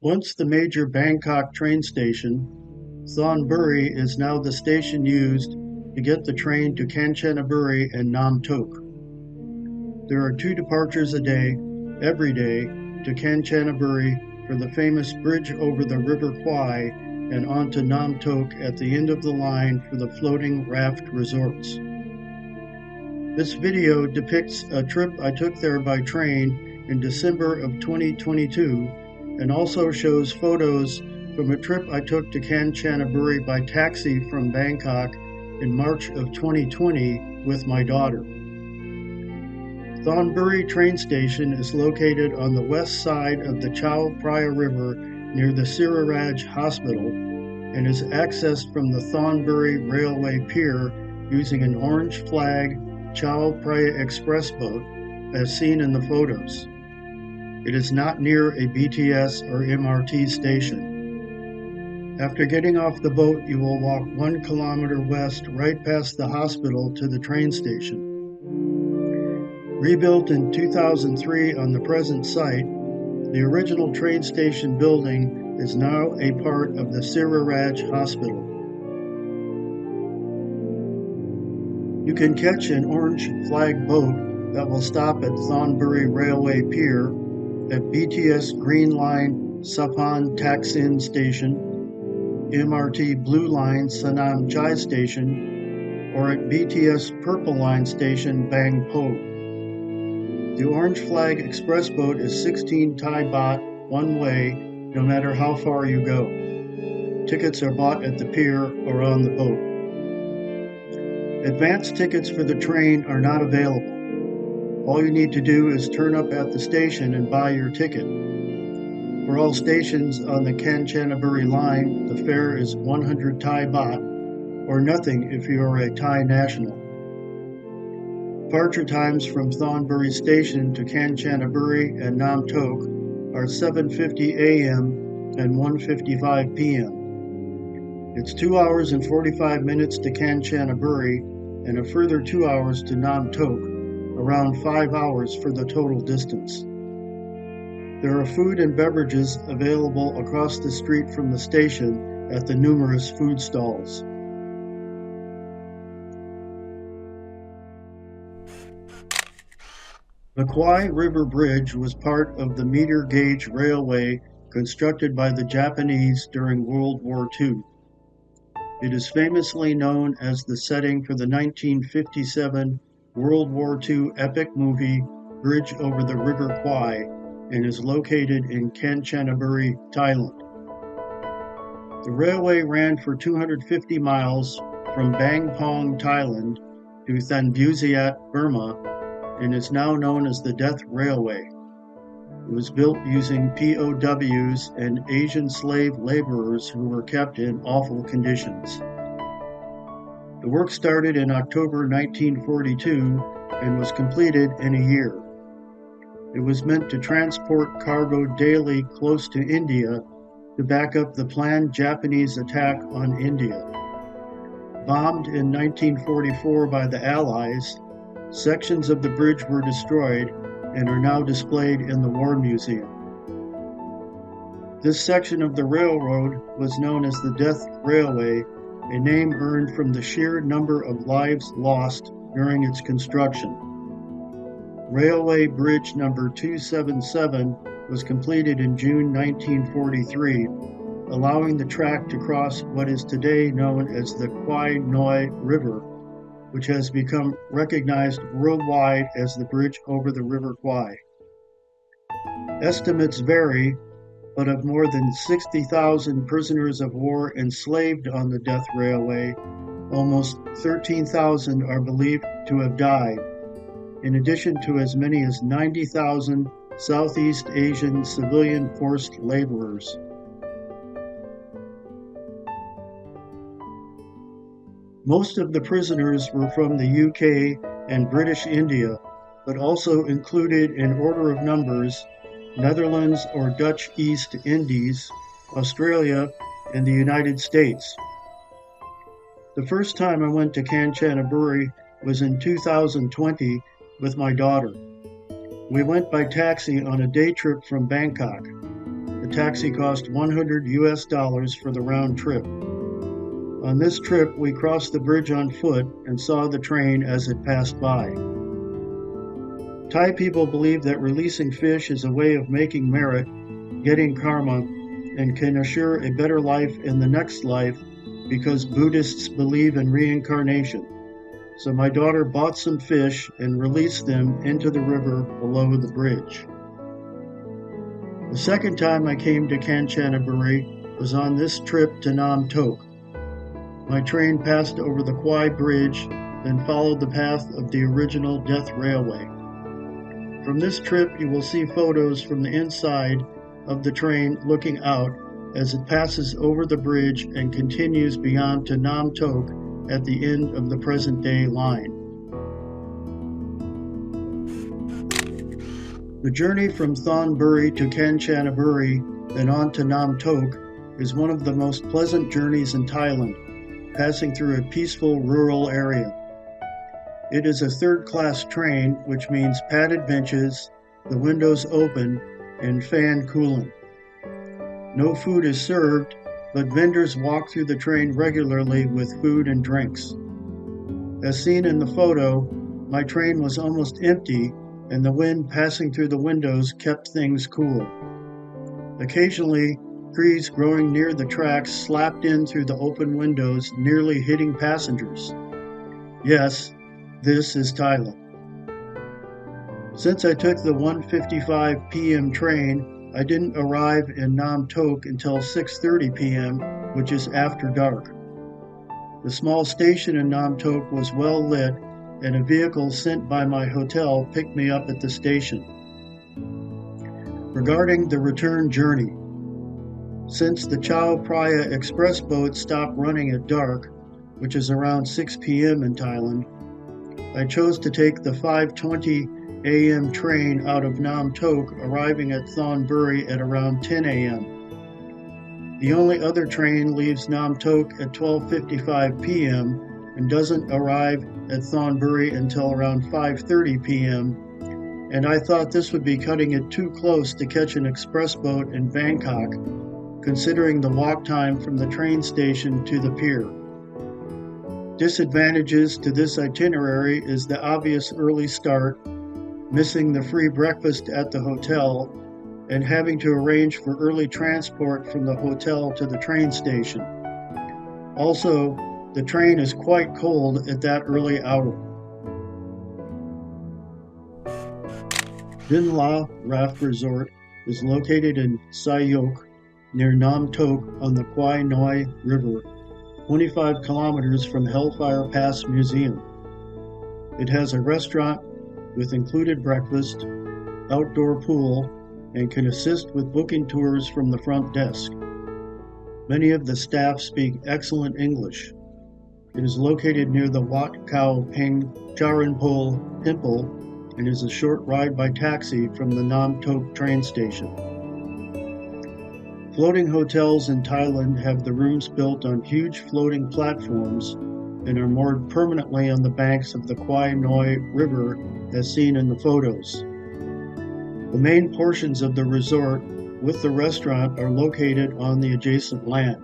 Once the major Bangkok train station, Thonburi is now the station used to get the train to Kanchanaburi and Nam Tok. There are 2 departures a day, every day, to Kanchanaburi for the famous bridge over the River Kwai and on to Nam Tok at the end of the line for the floating raft resorts. This video depicts a trip I took there by train in December of 2022 and also shows photos from a trip I took to Kanchanaburi by taxi from Bangkok in March of 2020 with my daughter. Thonburi train station is located on the west side of the Chao Phraya River near the Siriraj Hospital and is accessed from the Thonburi Railway Pier using an orange flag Chao Phraya Express boat as seen in the photos. It is not near a BTS or MRT station. After getting off the boat, you will walk 1 kilometer west right past the hospital to the train station. Rebuilt in 2003 on the present site, the original train station building is now a part of the Siriraj Hospital. You can catch an orange flag boat that will stop at Thonburi Railway Pier, at BTS Green Line Sapan Taksin Station, MRT Blue Line Sanam Chai Station, or at BTS Purple Line Station Bang Po. The Orange Flag Express boat is 16 Thai baht one way, no matter how far you go. Tickets are bought at the pier or on the boat. Advance tickets for the train are not available. All you need to do is turn up at the station and buy your ticket. For all stations on the Kanchanaburi line, the fare is 100 Thai baht, or nothing if you are a Thai national. Departure times from Thonburi Station to Kanchanaburi and Nam Tok are 7:50 a.m. and 1:55 p.m. It's 2 hours and 45 minutes to Kanchanaburi and a further 2 hours to Nam Tok, around 5 hours for the total distance. There are food and beverages available across the street from the station at the numerous food stalls. The Kwai River Bridge was part of the meter gauge railway constructed by the Japanese during World War II. It is famously known as the setting for the 1957 World War II epic movie Bridge over the River Kwai and is located in Kanchanaburi, Thailand. The railway ran for 250 miles from Bang Pong, Thailand to Thanvusiat, Burma, and is now known as the Death Railway. It was built using POWs and Asian slave laborers who were kept in awful conditions. The work started in October 1942 and was completed in a year. It was meant to transport cargo daily close to India to back up the planned Japanese attack on India. Bombed in 1944 by the Allies, sections of the bridge were destroyed and are now displayed in the War Museum. This section of the railroad was known as the Death Railway, a name earned from the sheer number of lives lost during its construction. Railway Bridge number 277 was completed in June 1943, allowing the track to cross what is today known as the Kwai Noi River, which has become recognized worldwide as the bridge over the River Kwai. Estimates vary, but of more than 60,000 prisoners of war enslaved on the Death Railway, almost 13,000 are believed to have died, in addition to as many as 90,000 Southeast Asian civilian forced laborers. Most of the prisoners were from the UK and British India, but also included in order of numbers Netherlands or Dutch East Indies, Australia, and the United States. The first time I went to Kanchanaburi was in 2020 with my daughter. We went by taxi on a day trip from Bangkok. The taxi cost $100 for the round trip. On this trip, we crossed the bridge on foot and saw the train as it passed by. Thai people believe that releasing fish is a way of making merit, getting karma, and can assure a better life in the next life because Buddhists believe in reincarnation. So my daughter bought some fish and released them into the river below the bridge. The second time I came to Kanchanaburi was on this trip to Nam Tok. My train passed over the Kwai bridge, then followed the path of the original Death Railway. From this trip, you will see photos from the inside of the train looking out as it passes over the bridge and continues beyond to Nam Tok at the end of the present-day line. The journey from Thonburi to Kanchanaburi and on to Nam Tok is one of the most pleasant journeys in Thailand, passing through a peaceful rural area. It is a third-class train, which means padded benches, the windows open, and fan cooling. No food is served, but vendors walk through the train regularly with food and drinks. As seen in the photo, my train was almost empty, and the wind passing through the windows kept things cool. Occasionally, trees growing near the tracks slapped in through the open windows, nearly hitting passengers. Yes, this is Thailand. Since I took the 1:55 p.m. train, I didn't arrive in Nam Tok until 6:30 p.m., which is after dark. The small station in Nam Tok was well lit, and a vehicle sent by my hotel picked me up at the station. Regarding the return journey, since the Chao Phraya express boat stopped running at dark, which is around 6 p.m. in Thailand, I chose to take the 5:20 a.m. train out of Nam Tok, arriving at Thonburi at around 10 a.m. The only other train leaves Nam Tok at 12:55 p.m. and doesn't arrive at Thonburi until around 5:30 p.m., and I thought this would be cutting it too close to catch an express boat in Bangkok, considering the walk time from the train station to the pier. Disadvantages to this itinerary is the obvious early start, missing the free breakfast at the hotel, and having to arrange for early transport from the hotel to the train station. Also, the train is quite cold at that early hour. Binlha Raft Resort is located in Sayok, near Nam Tok on the Kwai Noi River, 25 kilometers from Hellfire Pass Museum. It has a restaurant with included breakfast, outdoor pool, and can assist with booking tours from the front desk. Many of the staff speak excellent English. It is located near the Wat Khao Peng Charanpol Temple and is a short ride by taxi from the Nam Tok train station. Floating hotels in Thailand have the rooms built on huge floating platforms and are moored permanently on the banks of the Kwai Noi River as seen in the photos. The main portions of the resort with the restaurant are located on the adjacent land.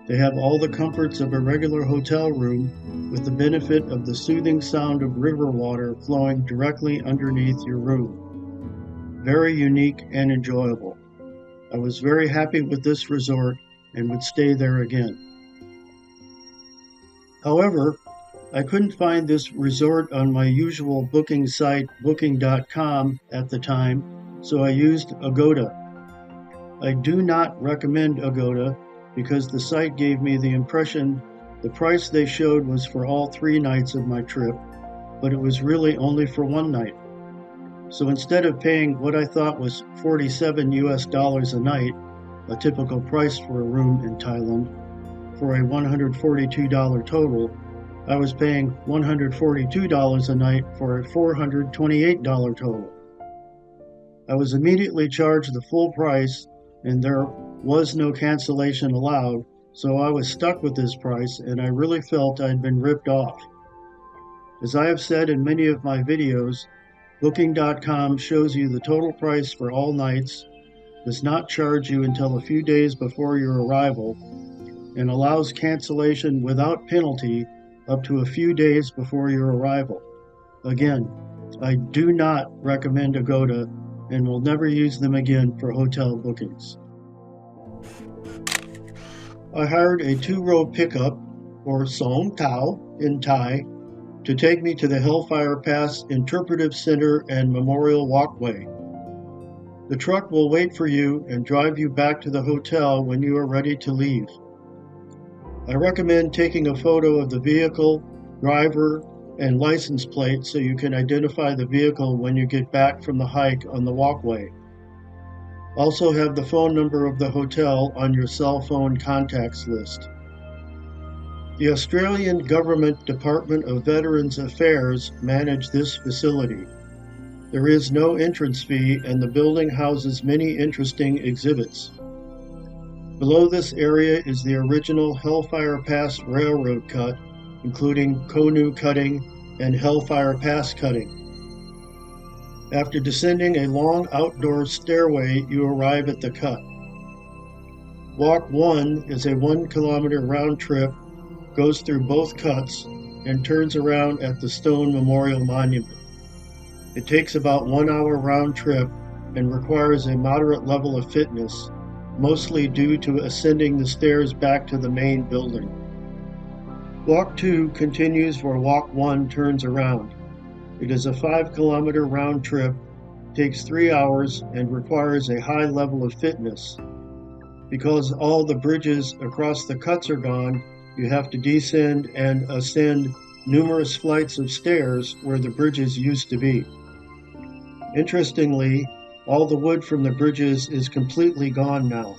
They have all the comforts of a regular hotel room with the benefit of the soothing sound of river water flowing directly underneath your room. Very unique and enjoyable. I was very happy with this resort and would stay there again. However, I couldn't find this resort on my usual booking site, booking.com, at the time, so I used Agoda. I do not recommend Agoda because the site gave me the impression the price they showed was for all 3 nights of my trip, but it was really only for 1 night. So instead of paying what I thought was $47 a night, a typical price for a room in Thailand, for a $142 total, I was paying $142 a night for a $428 total. I was immediately charged the full price, and there was no cancellation allowed, so I was stuck with this price, and I really felt I'd been ripped off. As I have said in many of my videos, Booking.com shows you the total price for all nights, does not charge you until a few days before your arrival, and allows cancellation without penalty up to a few days before your arrival. Again, I do not recommend Agoda and will never use them again for hotel bookings. I hired a 2-row pickup, or Song Tao in Thai, to take me to the Hellfire Pass Interpretive Center and Memorial Walkway. The truck will wait for you and drive you back to the hotel when you are ready to leave. I recommend taking a photo of the vehicle, driver, and license plate so you can identify the vehicle when you get back from the hike on the walkway. Also have the phone number of the hotel on your cell phone contacts list. The Australian Government Department of Veterans Affairs manage this facility. There is no entrance fee and the building houses many interesting exhibits. Below this area is the original Hellfire Pass Railroad cut, including Konu cutting and Hellfire Pass cutting. After descending a long outdoor stairway, you arrive at the cut. Walk 1 is a 1-kilometer round trip, goes through both cuts, and turns around at the Stone Memorial Monument. It takes about 1 hour round trip and requires a moderate level of fitness, mostly due to ascending the stairs back to the main building. Walk 2 continues where Walk 1 turns around. It is a 5-kilometer round trip, takes 3 hours, and requires a high level of fitness. Because all the bridges across the cuts are gone, you have to descend and ascend numerous flights of stairs where the bridges used to be. Interestingly, all the wood from the bridges is completely gone now.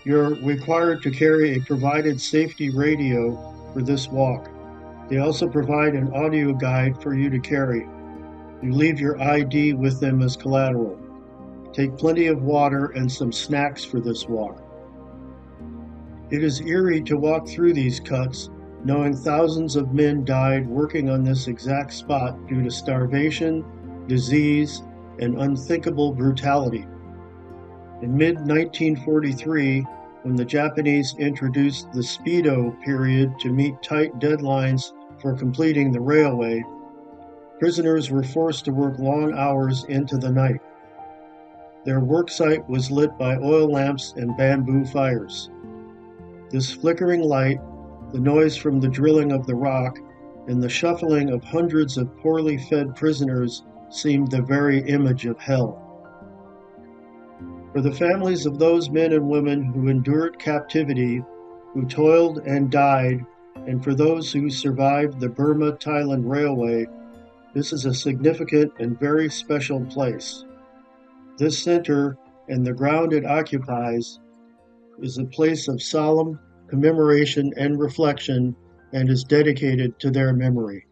You're required to carry a provided safety radio for this walk. They also provide an audio guide for you to carry. You leave your ID with them as collateral. Take plenty of water and some snacks for this walk. It is eerie to walk through these cuts, knowing thousands of men died working on this exact spot due to starvation, disease, and unthinkable brutality. In mid-1943, when the Japanese introduced the Speedo period to meet tight deadlines for completing the railway, prisoners were forced to work long hours into the night. Their work site was lit by oil lamps and bamboo fires. This flickering light, the noise from the drilling of the rock, and the shuffling of hundreds of poorly fed prisoners seemed the very image of hell. For the families of those men and women who endured captivity, who toiled and died, and for those who survived the Burma-Thailand Railway, this is a significant and very special place. This center and the ground it occupies is a place of solemn commemoration and reflection and is dedicated to their memory.